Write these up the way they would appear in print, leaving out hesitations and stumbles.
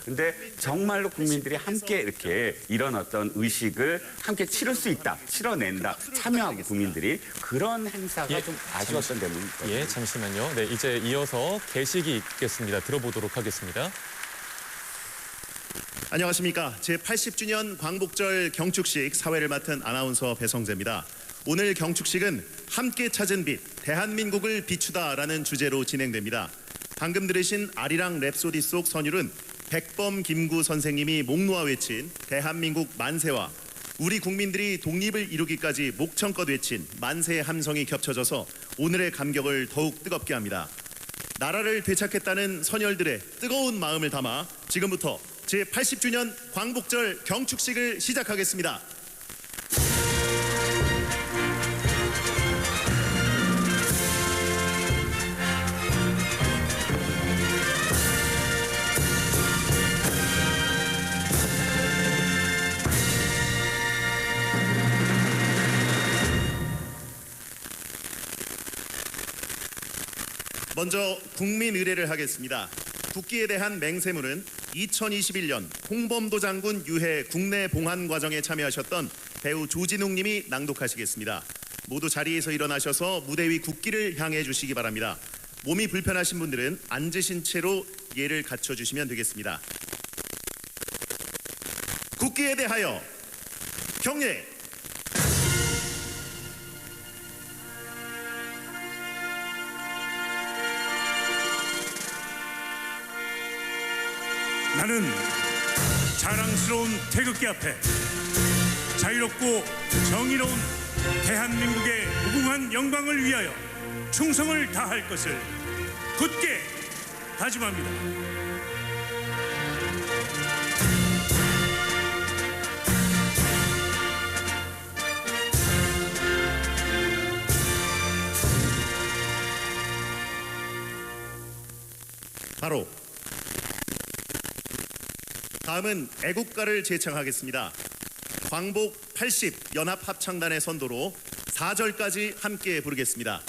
근데 정말로 국민들이 함께 이렇게 이런 어떤 의식을 함께 치를 수 있다, 치러낸다, 참여하고 국민들이 그런 행사가 좀 아쉬웠던 점이 있거든요. 예, 잠시만요. 네, 이제 이어서 게시기 있겠습니다. 들어보도록 하겠습니다. 안녕하십니까. 제80주년 광복절 경축식 사회를 맡은 아나운서 배성재입니다. 오늘 경축식은 함께 찾은 빛, 대한민국을 비추다라는 주제로 진행됩니다. 방금 들으신 아리랑 랩소디 속 선율은 백범 김구 선생님이 목 놓아 외친 대한민국 만세와 우리 국민들이 독립을 이루기까지 목청껏 외친 만세의 함성이 겹쳐져서 오늘의 감격을 더욱 뜨겁게 합니다. 나라를 되찾겠다는 선열들의 뜨거운 마음을 담아 지금부터 제80주년 광복절 경축식을 시작하겠습니다. 먼저 국민 의례를 하겠습니다. 국기에 대한 맹세물은 2021년 홍범도 장군 유해 국내 봉환 과정에 참여하셨던 배우 조진웅 님이 낭독하시겠습니다. 모두 자리에서 일어나셔서 무대 위 국기를 향해 주시기 바랍니다. 몸이 불편하신 분들은 앉으신 채로 예를 갖춰주시면 되겠습니다. 국기에 대하여 경례! 나는 자랑스러운 태극기 앞에 자유롭고 정의로운 대한민국의 무궁한 영광을 위하여 충성을 다할 것을 굳게 다짐합니다. 바로 다음은 애국가를 제창하겠습니다. 광복 80 연합합창단의 선도로 4절까지 함께 부르겠습니다.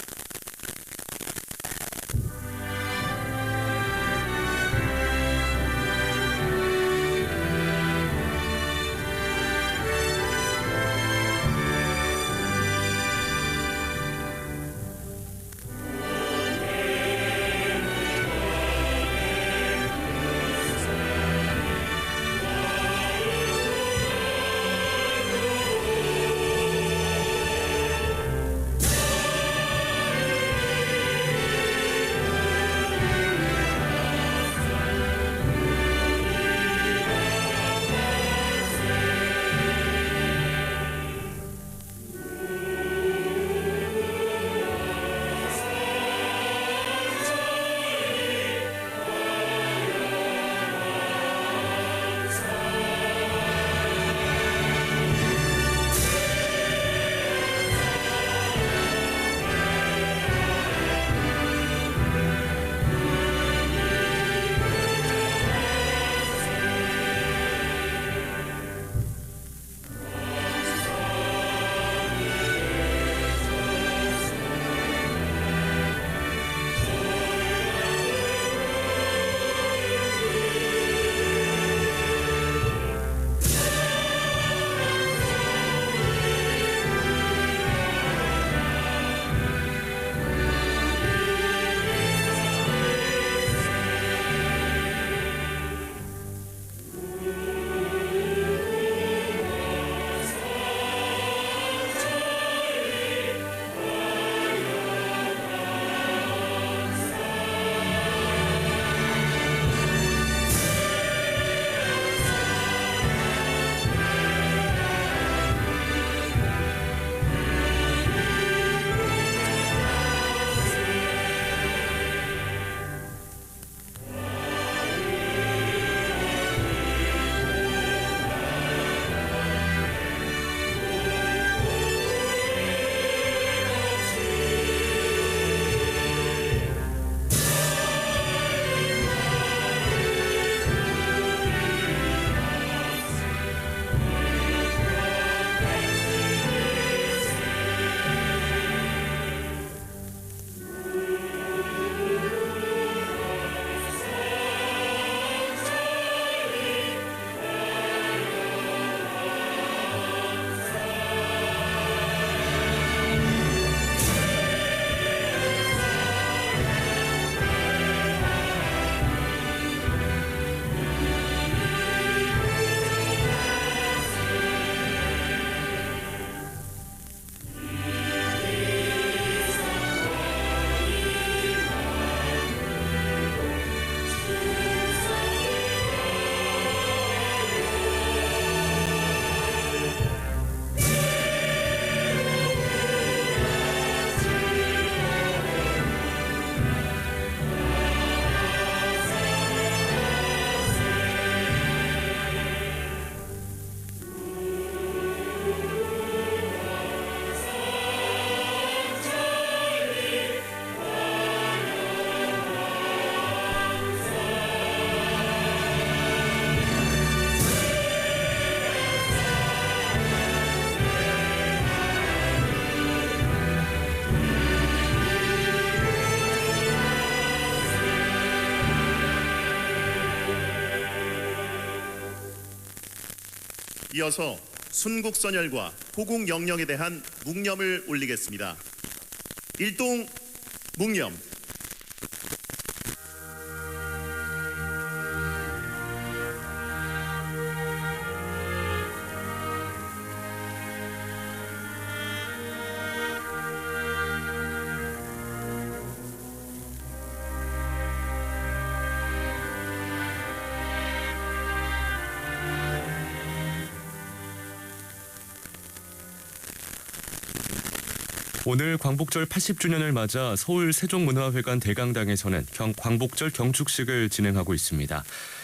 이어서 순국선열과 호국영령에 대한 묵념을 올리겠습니다. 일동 묵념. 오늘 광복절 80주년을 맞아 서울 세종문화회관 대강당에서는 광복절 경축식을 진행하고 있습니다.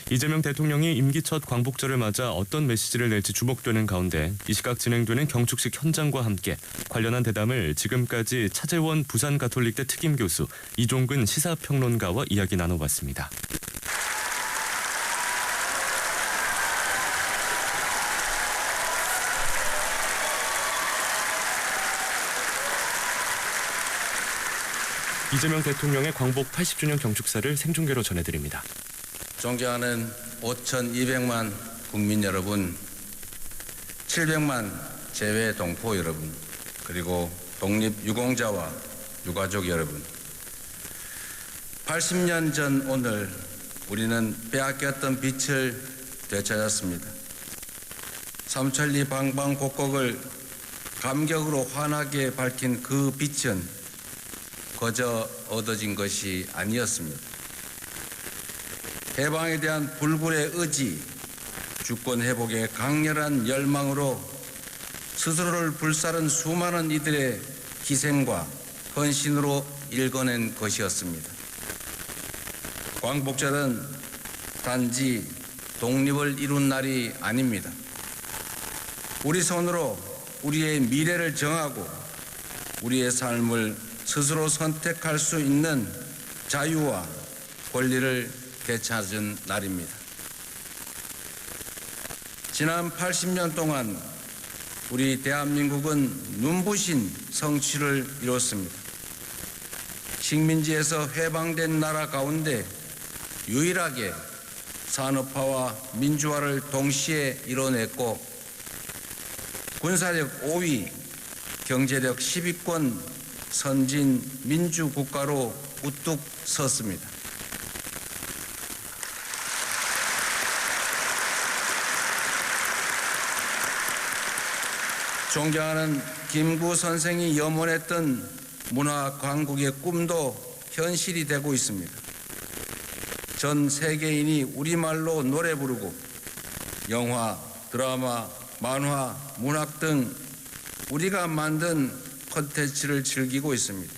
이재명 대통령이 임기 첫 광복절을 맞아 어떤 메시지를 낼지 주목되는 가운데 이 시각 진행되는 경축식 현장과 함께 관련한 대담을 지금까지 차재원 부산가톨릭대 특임교수 이종근 시사평론가와 이야기 나눠봤습니다. 이재명 대통령의 광복 80주년 경축사를 생중계로 전해드립니다. 존경하는 5,200만 국민 여러분, 700만 재외 동포 여러분, 그리고 독립유공자와 유가족 여러분. 80년 전 오늘 우리는 빼앗겼던 빛을 되찾았습니다. 삼천리 방방곡곡을 감격으로 환하게 밝힌 그 빛은 거저 얻어진 것이 아니었습니다. 해방에 대한 불굴의 의지, 주권 회복의 강렬한 열망으로 스스로를 불사른 수많은 이들의 희생과 헌신으로 일궈낸 것이었습니다. 광복절은 단지 독립을 이룬 날이 아닙니다. 우리 손으로 우리의 미래를 정하고 우리의 삶을 스스로 선택할 수 있는 자유와 권리를 되찾은 날입니다. 지난 80년 동안 우리 대한민국은 눈부신 성취를 이뤘습니다. 식민지에서 해방된 나라 가운데 유일하게 산업화와 민주화를 동시에 이뤄냈고 군사력 5위, 경제력 10위권 선진 민주국가로 우뚝 섰습니다. 존경하는 김구 선생이 염원했던 문화 강국의 꿈도 현실이 되고 있습니다. 전 세계인이 우리말로 노래 부르고 영화, 드라마, 만화, 문학 등 우리가 만든 콘텐츠를 즐기고 있습니다.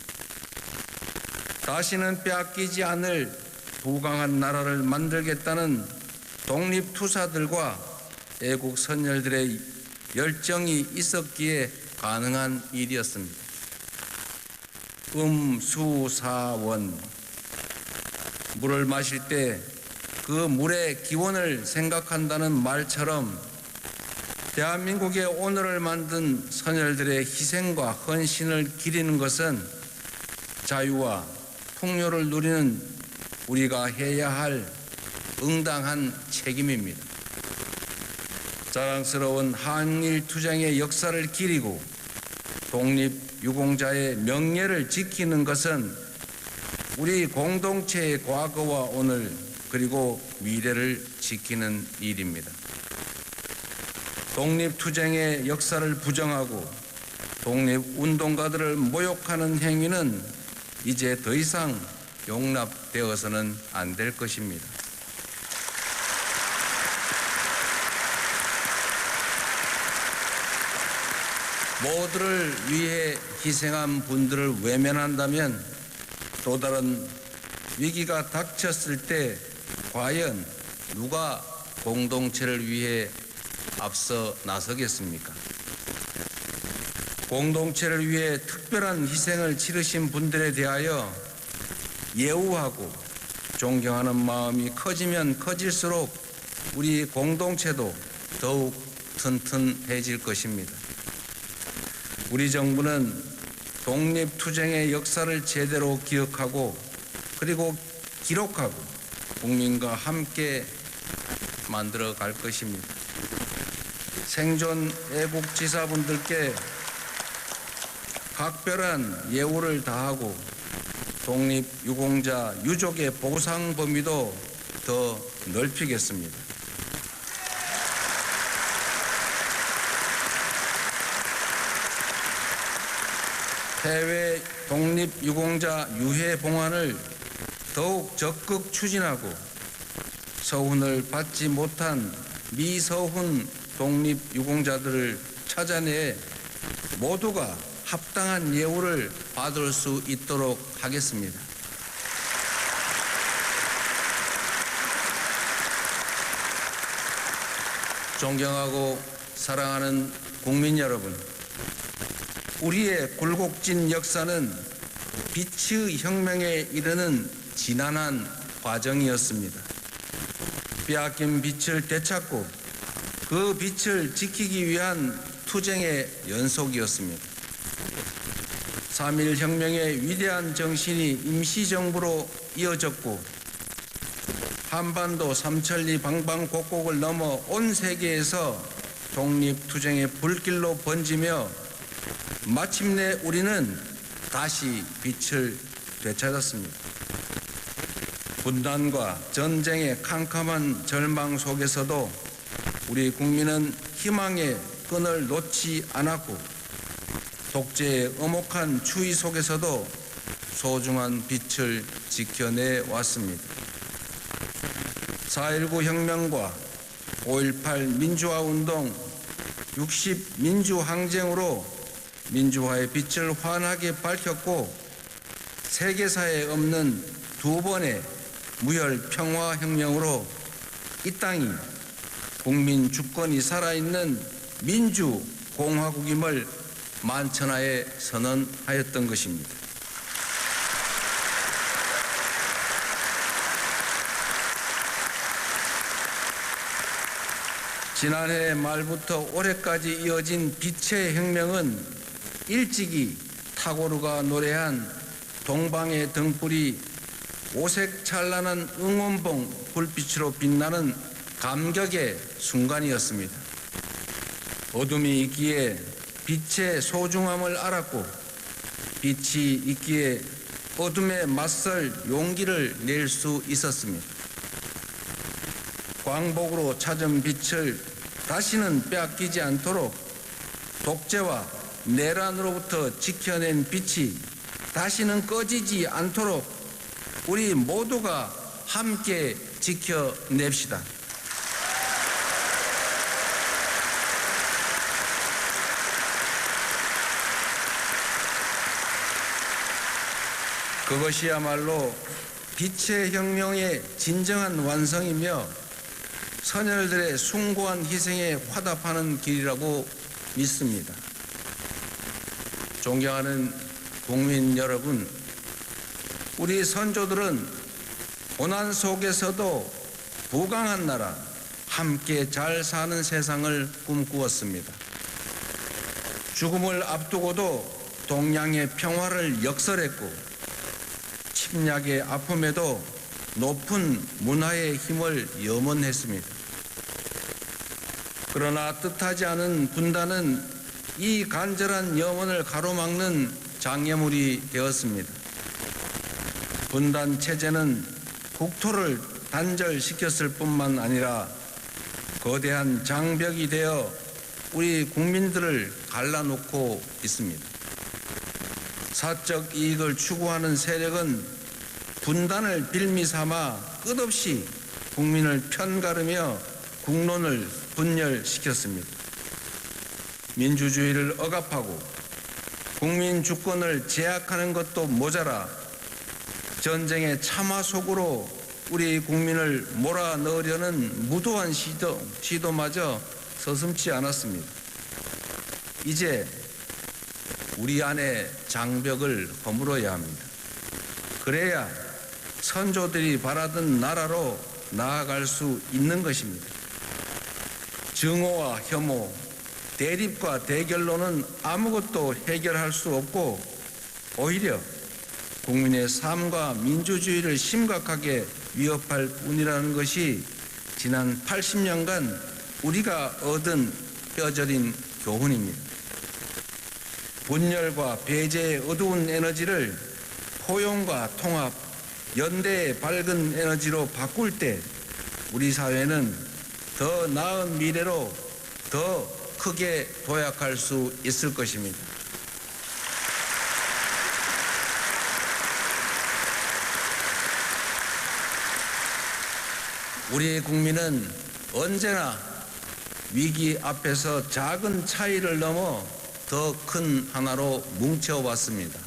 다시는 빼앗기지 않을 부강한 나라를 만들겠다는 독립투사들과 애국 선열들의 열정이 있었기에 가능한 일이었습니다. 수사원, 물을 마실 때 그 물의 기원을 생각한다는 말처럼 대한민국의 오늘을 만든 선열들의 희생과 헌신을 기리는 것은 자유와 풍요를 누리는 우리가 해야 할 응당한 책임입니다. 자랑스러운 한일 투쟁의 역사를 기리고 독립유공자의 명예를 지키는 것은 우리 공동체의 과거와 오늘 그리고 미래를 지키는 일입니다. 독립투쟁의 역사를 부정하고 독립운동가들을 모욕하는 행위는 이제 더 이상 용납되어서는 안 될 것입니다. 모두를 위해 희생한 분들을 외면한다면 또 다른 위기가 닥쳤을 때 과연 누가 공동체를 위해 앞서 나서겠습니까? 공동체를 위해 특별한 희생을 치르신 분들에 대하여 예우하고 존경하는 마음이 커지면 커질수록 우리 공동체도 더욱 튼튼해질 것입니다. 우리 정부는 독립투쟁의 역사를 제대로 기억하고 그리고 기록하고 국민과 함께 만들어 갈 것입니다. 생존 애국지사분들께 각별한 예우를 다하고 독립유공자 유족의 보상 범위도 더 넓히겠습니다. 해외 독립유공자 유해 봉환을 더욱 적극 추진하고 서훈을 받지 못한 미서훈 독립유공자들을 찾아내 모두가 합당한 예우를 받을 수 있도록 하겠습니다. 존경하고 사랑하는 국민 여러분, 우리의 굴곡진 역사는 빛의 혁명에 이르는 지난한 과정이었습니다. 빼앗긴 빛을 되찾고 그 빛을 지키기 위한 투쟁의 연속이었습니다. 3.1 혁명의 위대한 정신이 임시정부로 이어졌고 한반도 삼천리 방방곡곡을 넘어 온 세계에서 독립투쟁의 불길로 번지며 마침내 우리는 다시 빛을 되찾았습니다. 분단과 전쟁의 캄캄한 절망 속에서도 우리 국민은 희망의 끈을 놓지 않았고 독재의 엄혹한 추위 속에서도 소중한 빛을 지켜내 왔습니다. 4.19 혁명과 5.18 민주화운동, 60 민주항쟁으로 민주화의 빛을 환하게 밝혔고 세계사에 없는 두 번의 무혈 평화혁명으로 이 땅이 국민 주권이 살아있는 민주공화국임을 만천하에 선언하였던 것입니다. 지난해 말부터 올해까지 이어진 빛의 혁명은 일찍이 타고르가 노래한 동방의 등불이 오색 찬란한 응원봉 불빛으로 빛나는 감격의 순간이었습니다. 어둠이 있기에 빛의 소중함을 알았고 빛이 있기에 어둠에 맞설 용기를 낼 수 있었습니다. 광복으로 찾은 빛을 다시는 빼앗기지 않도록 독재와 내란으로부터 지켜낸 빛이 다시는 꺼지지 않도록 우리 모두가 함께 지켜냅시다. 그것이야말로 빛의 혁명의 진정한 완성이며 선열들의 숭고한 희생에 화답하는 길이라고 믿습니다. 존경하는 국민 여러분, 우리 선조들은 고난 속에서도 부강한 나라, 함께 잘 사는 세상을 꿈꾸었습니다. 죽음을 앞두고도 동양의 평화를 역설했고 침략의 아픔에도 높은 문화의 힘을 염원했습니다. 그러나 뜻하지 않은 분단은 이 간절한 염원을 가로막는 장애물이 되었습니다. 분단 체제는 국토를 단절시켰을 뿐만 아니라 거대한 장벽이 되어 우리 국민들을 갈라놓고 있습니다. 사적 이익을 추구하는 세력은 분단을 빌미 삼아 끝없이 국민을 편가르며 국론을 분열시켰습니다. 민주주의를 억압하고 국민 주권을 제약하는 것도 모자라 전쟁의 참화 속으로 우리 국민을 몰아넣으려는 무도한 시도마저 서슴지 않았습니다. 이제 우리 안에 장벽을 허물어야 합니다. 그래야 선조들이 바라던 나라로 나아갈 수 있는 것입니다. 증오와 혐오, 대립과 대결로는 아무것도 해결할 수 없고 오히려 국민의 삶과 민주주의를 심각하게 위협할 뿐이라는 것이 지난 80년간 우리가 얻은 뼈저린 교훈입니다. 분열과 배제의 어두운 에너지를 포용과 통합, 연대의 밝은 에너지로 바꿀 때 우리 사회는 더 나은 미래로 더 크게 도약할 수 있을 것입니다. 우리 국민은 언제나 위기 앞에서 작은 차이를 넘어 더 큰 하나로 뭉쳐왔습니다.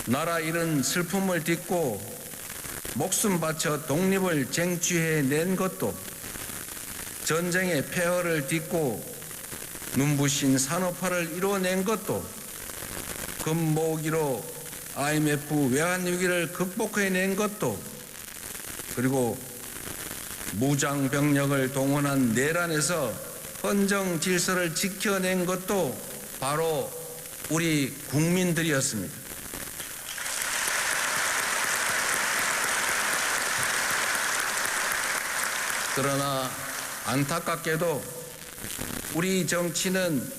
나라 잃은 슬픔을 딛고 목숨 바쳐 독립을 쟁취해낸 것도, 전쟁의 폐허를 딛고 눈부신 산업화를 이뤄낸 것도, 금모으기로 IMF 외환위기를 극복해낸 것도, 그리고 무장병력을 동원한 내란에서 헌정 질서를 지켜낸 것도 바로 우리 국민들이었습니다. 그러나 안타깝게도 우리 정치는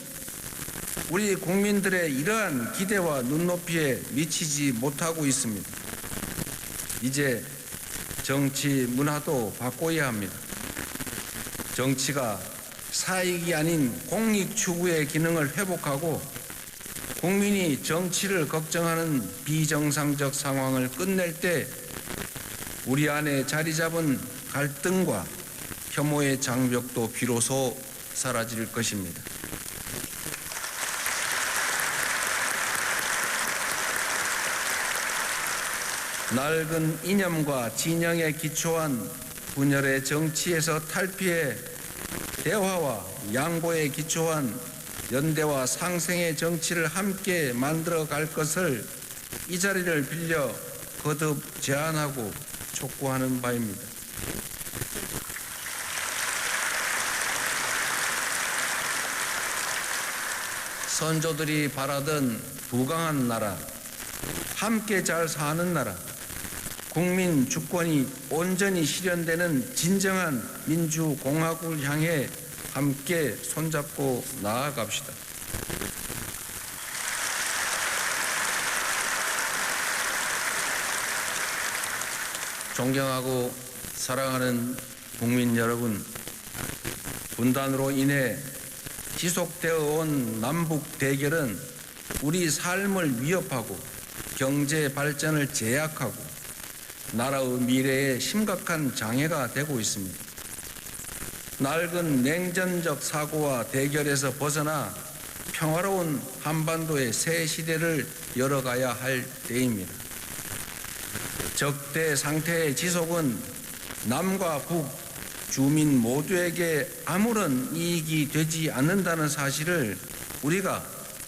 우리 국민들의 이러한 기대와 눈높이에 미치지 못하고 있습니다. 이제 정치 문화도 바꿔야 합니다. 정치가 사익이 아닌 공익 추구의 기능을 회복하고 국민이 정치를 걱정하는 비정상적 상황을 끝낼 때 우리 안에 자리 잡은 갈등과 혐오의 장벽도 비로소 사라질 것입니다. 낡은 이념과 진영에 기초한 분열의 정치에서 탈피해 대화와 양보에 기초한 연대와 상생의 정치를 함께 만들어 갈 것을 이 자리를 빌려 거듭 제안하고 촉구하는 바입니다. 선조들이 바라던 부강한 나라, 함께 잘 사는 나라, 국민 주권이 온전히 실현되는 진정한 민주공화국을 향해 함께 손잡고 나아갑시다. 존경하고 사랑하는 국민 여러분, 분단으로 인해 지속되어 온 남북 대결은 우리 삶을 위협하고 경제 발전을 제약하고 나라의 미래에 심각한 장애가 되고 있습니다. 낡은 냉전적 사고와 대결에서 벗어나 평화로운 한반도의 새 시대를 열어가야 할 때입니다. 적대 상태의 지속은 남과 북, 주민 모두에게 아무런 이익이 되지 않는다는 사실을 우리가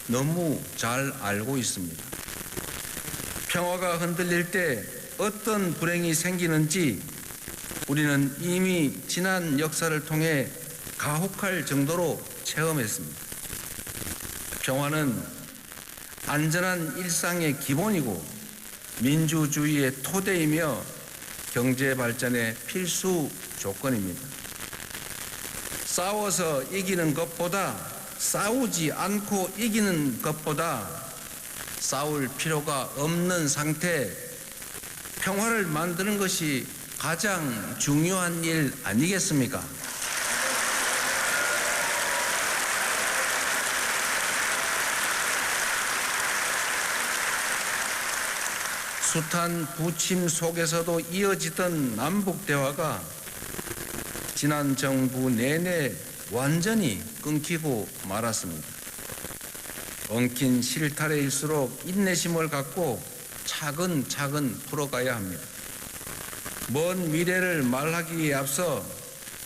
너무 잘 알고 있습니다. 평화가 흔들릴 때 어떤 불행이 생기는지 우리는 이미 지난 역사를 통해 가혹할 정도로 체험했습니다. 평화는 안전한 일상의 기본이고 민주주의의 토대이며 경제 발전의 필수 조건입니다. 싸워서 이기는 것보다 싸우지 않고 이기는 것보다 싸울 필요가 없는 상태, 평화를 만드는 것이 가장 중요한 일 아니겠습니까? 숱한 부침 속에서도 이어지던 남북 대화가 지난 정부 내내 완전히 끊기고 말았습니다. 엉킨 실타래일수록 인내심을 갖고 차근차근 풀어가야 합니다. 먼 미래를 말하기에 앞서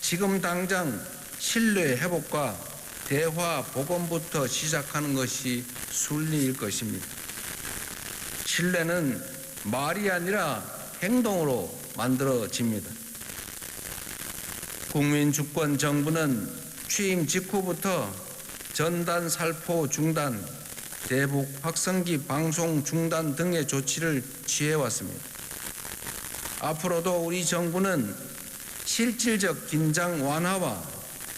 지금 당장 신뢰 회복과 대화 복원부터 시작하는 것이 순리일 것입니다. 신뢰는 말이 아니라 행동으로 만들어집니다. 국민주권 정부는 취임 직후부터 전단 살포 중단, 대북 확성기 방송 중단 등의 조치를 취해왔습니다. 앞으로도 우리 정부는 실질적 긴장 완화와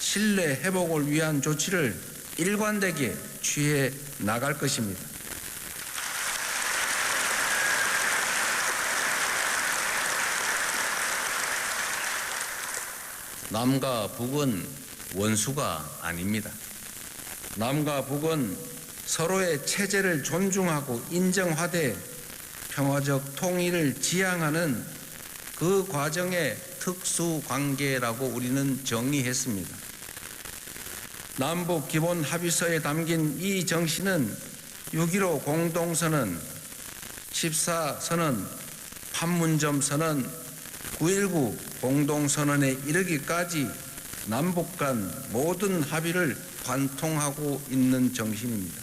신뢰 회복을 위한 조치를 일관되게 취해 나갈 것입니다. 남과 북은 원수가 아닙니다. 남과 북은 서로의 체제를 존중하고 인정하되 평화적 통일을 지향하는 그 과정의 특수 관계라고 우리는 정의했습니다. 남북 기본 합의서에 담긴 이 정신은 6.15 공동선언, 14선언, 판문점 선언, 9.19 공동선언에 이르기까지 남북 간 모든 합의를 관통하고 있는 정신입니다.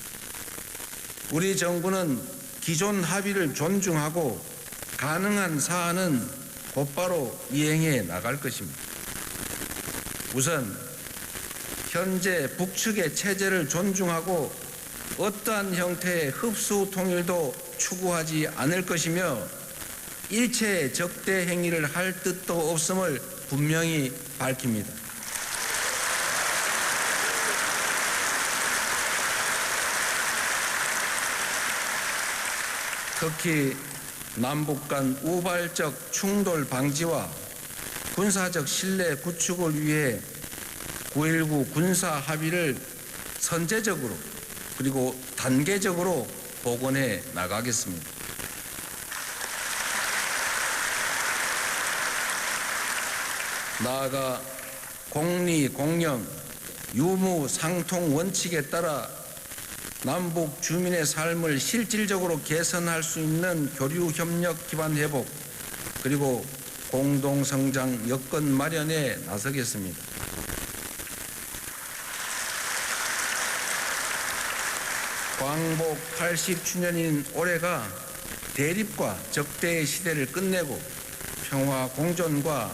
우리 정부는 기존 합의를 존중하고 가능한 사안은 곧바로 이행해 나갈 것입니다. 우선 현재 북측의 체제를 존중하고 어떠한 형태의 흡수 통일도 추구하지 않을 것이며 일체의 적대 행위를 할 뜻도 없음을 분명히 밝힙니다. 특히 남북 간 우발적 충돌 방지와 군사적 신뢰 구축을 위해 9.19 군사 합의를 선제적으로 그리고 단계적으로 복원해 나가겠습니다. 나아가 공리, 공영, 유무, 상통 원칙에 따라 남북 주민의 삶을 실질적으로 개선할 수 있는 교류 협력 기반 회복 그리고 공동 성장 여건 마련에 나서겠습니다. 광복 80주년인 올해가 대립과 적대의 시대를 끝내고 평화 공존과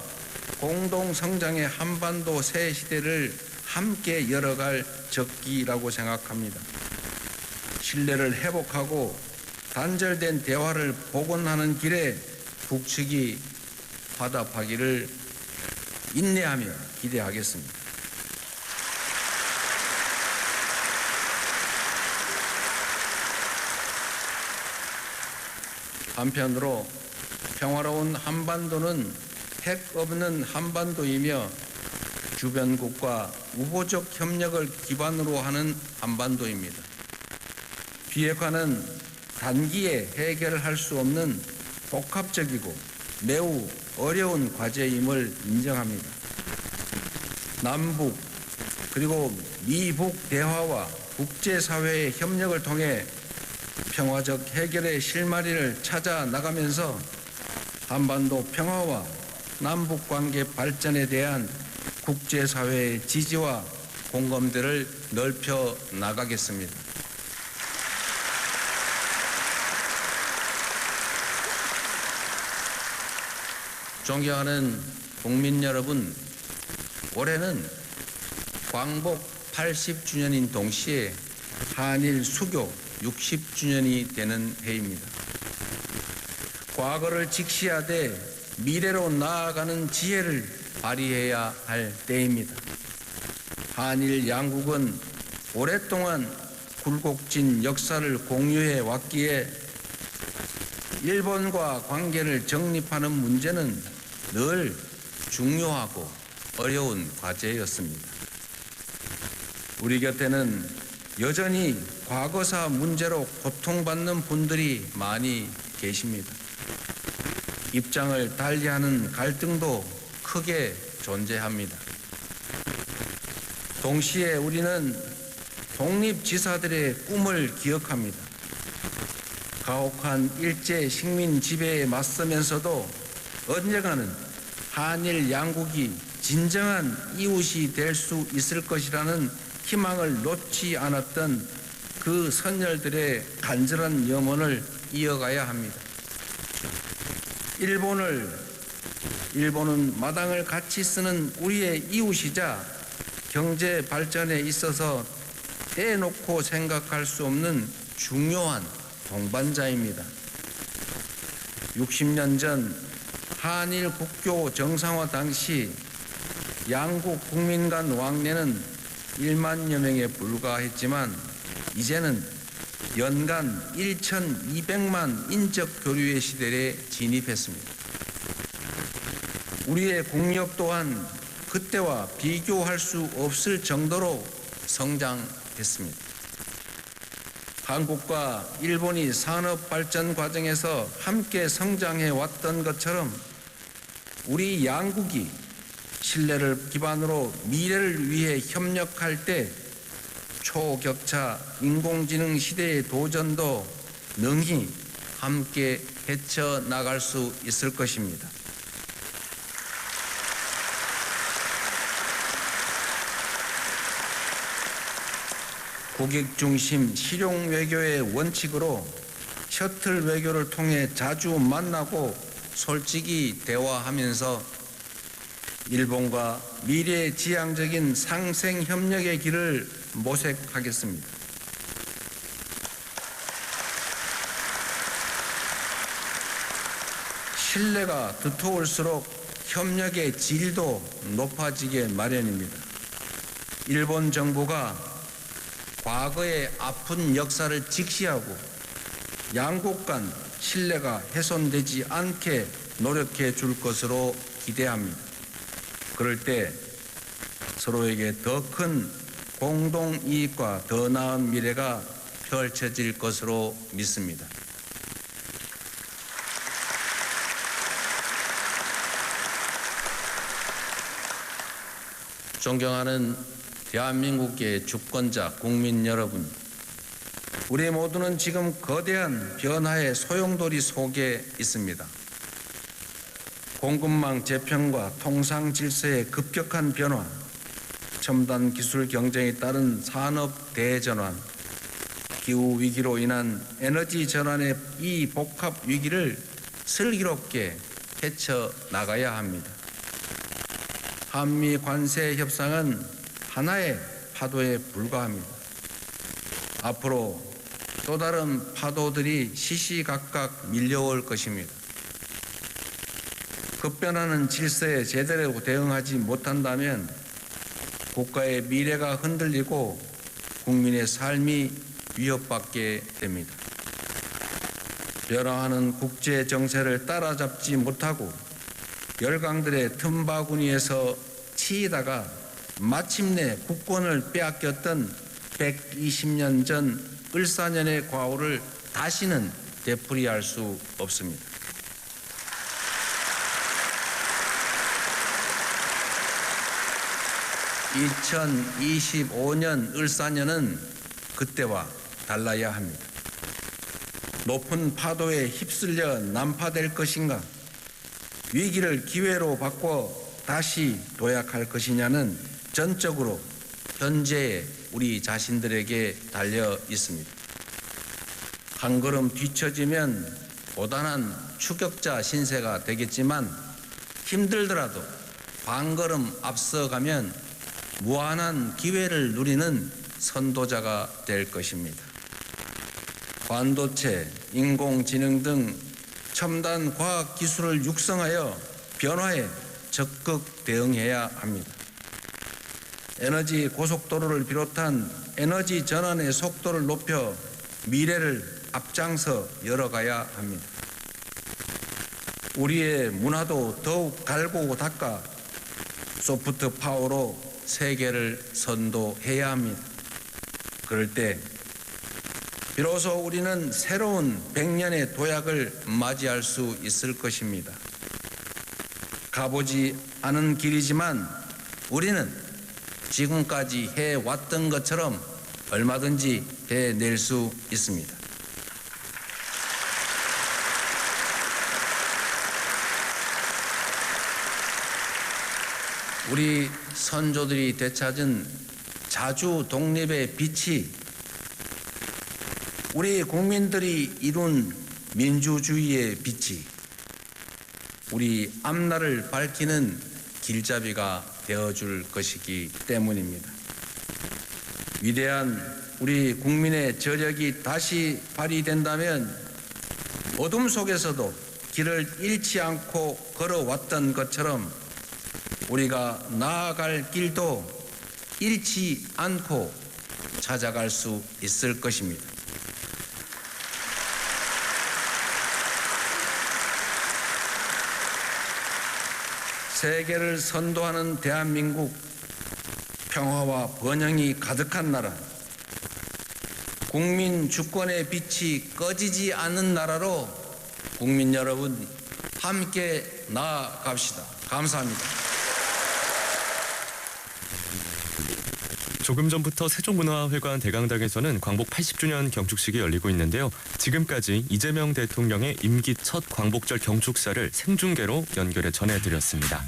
공동 성장의 한반도 새 시대를 함께 열어갈 적기라고 생각합니다. 신뢰를 회복하고 단절된 대화를 복원하는 길에 북측이 화답하기를 인내하며 기대하겠습니다. 한편으로 평화로운 한반도는 핵 없는 한반도이며 주변국과 우호적 협력을 기반으로 하는 한반도입니다. 비핵화는 단기에 해결할 수 없는 복합적이고 매우 어려운 과제임을 인정합니다. 남북 그리고 미북 대화와 국제사회의 협력을 통해 평화적 해결의 실마리를 찾아 나가면서 한반도 평화와 남북관계 발전에 대한 국제사회의 지지와 공감대를 넓혀 나가겠습니다. 존경하는 국민 여러분, 올해는 광복 80주년인 동시에 한일 수교 60주년이 되는 해입니다. 과거를 직시하되 미래로 나아가는 지혜를 발휘해야 할 때입니다. 한일 양국은 오랫동안 굴곡진 역사를 공유해 왔기에 일본과 관계를 정립하는 문제는 늘 중요하고 어려운 과제였습니다. 우리 곁에는 여전히 과거사 문제로 고통받는 분들이 많이 계십니다. 입장을 달리하는 갈등도 크게 존재합니다. 동시에 우리는 독립지사들의 꿈을 기억합니다. 가혹한 일제 식민 지배에 맞서면서도 언젠가는 한일 양국이 진정한 이웃이 될 수 있을 것이라는 희망을 놓지 않았던 그 선열들의 간절한 염원을 이어가야 합니다. 일본은 마당을 같이 쓰는 우리의 이웃이자 경제 발전에 있어서 떼놓고 생각할 수 없는 중요한 동반자입니다. 60년 전 한일 국교 정상화 당시 양국 국민 간 왕래는 1만여 명에 불과했지만 이제는 연간 1,200만 인적 교류의 시대에 진입했습니다. 우리의 국력 또한 그때와 비교할 수 없을 정도로 성장했습니다. 한국과 일본이 산업 발전 과정에서 함께 성장해 왔던 것처럼 우리 양국이 신뢰를 기반으로 미래를 위해 협력할 때 초격차 인공지능 시대의 도전도 능히 함께 헤쳐나갈 수 있을 것입니다. 고객 중심 실용 외교의 원칙으로 셔틀 외교를 통해 자주 만나고 솔직히 대화하면서 일본과 미래지향적인 상생 협력의 길을 모색하겠습니다. 신뢰가 두터울수록 협력의 질도 높아지게 마련입니다. 일본 정부가 과거의 아픈 역사를 직시하고 양국 간 신뢰가 훼손되지 않게 노력해 줄 것으로 기대합니다. 그럴 때 서로에게 더 큰 공동 이익과 더 나은 미래가 펼쳐질 것으로 믿습니다. 존경하는 대한민국의 주권자 국민 여러분, 우리 모두는 지금 거대한 변화의 소용돌이 속에 있습니다. 공급망 재편과 통상 질서의 급격한 변화, 첨단 기술 경쟁에 따른 산업 대전환, 기후 위기로 인한 에너지 전환의 이 복합 위기를 슬기롭게 헤쳐나가야 합니다. 한미 관세 협상은 하나의 파도에 불과합니다. 앞으로 또 다른 파도들이 시시각각 밀려올 것입니다. 급변하는 질서에 제대로 대응하지 못한다면 국가의 미래가 흔들리고 국민의 삶이 위협받게 됩니다. 변화하는 국제 정세를 따라잡지 못하고 열강들의 틈바구니에서 치이다가 마침내 국권을 빼앗겼던 120년 전 을사년의 과오를 다시는 되풀이할 수 없습니다. (2025년) 을사년은 그때와 달라야 합니다. 높은 파도에 휩쓸려 난파될 것인가, 위기를 기회로 바꿔 다시 도약할 것이냐는 전적으로 현재의 우리 자신들에게 달려 있습니다. 한 걸음 뒤처지면 고단한 추격자 신세가 되겠지만 힘들더라도 반 걸음 앞서가면 무한한 기회를 누리는 선도자가 될 것입니다. 반도체, 인공지능 등 첨단 과학 기술을 육성하여 변화에 적극 대응해야 합니다. 에너지 고속도로를 비롯한 에너지 전환의 속도를 높여 미래를 앞장서 열어가야 합니다. 우리의 문화도 더욱 갈고 닦아 소프트 파워로 세계를 선도해야 합니다. 그럴 때 비로소 우리는 새로운 100년의 도약을 맞이할 수 있을 것입니다. 가보지 않은 길이지만 우리는 지금까지 해왔던 것처럼 얼마든지 해낼 수 있습니다. 우리 선조들이 되찾은 자주 독립의 빛이 우리 국민들이 이룬 민주주의의 빛이 우리 앞날을 밝히는 길잡이가 되어줄 것이기 때문입니다. 위대한 우리 국민의 저력이 다시 발휘된다면 어둠 속에서도 길을 잃지 않고 걸어왔던 것처럼 우리가 나아갈 길도 잃지 않고 찾아갈 수 있을 것입니다. 세계를 선도하는 대한민국, 평화와 번영이 가득한 나라, 국민 주권의 빛이 꺼지지 않는 나라로 국민 여러분 함께 나아갑시다. 감사합니다. 조금 전부터 세종문화회관 대강당에서는 광복 80주년 경축식이 열리고 있는데요. 지금까지 이재명 대통령의 임기 첫 광복절 경축사를 생중계로 연결해 전해드렸습니다.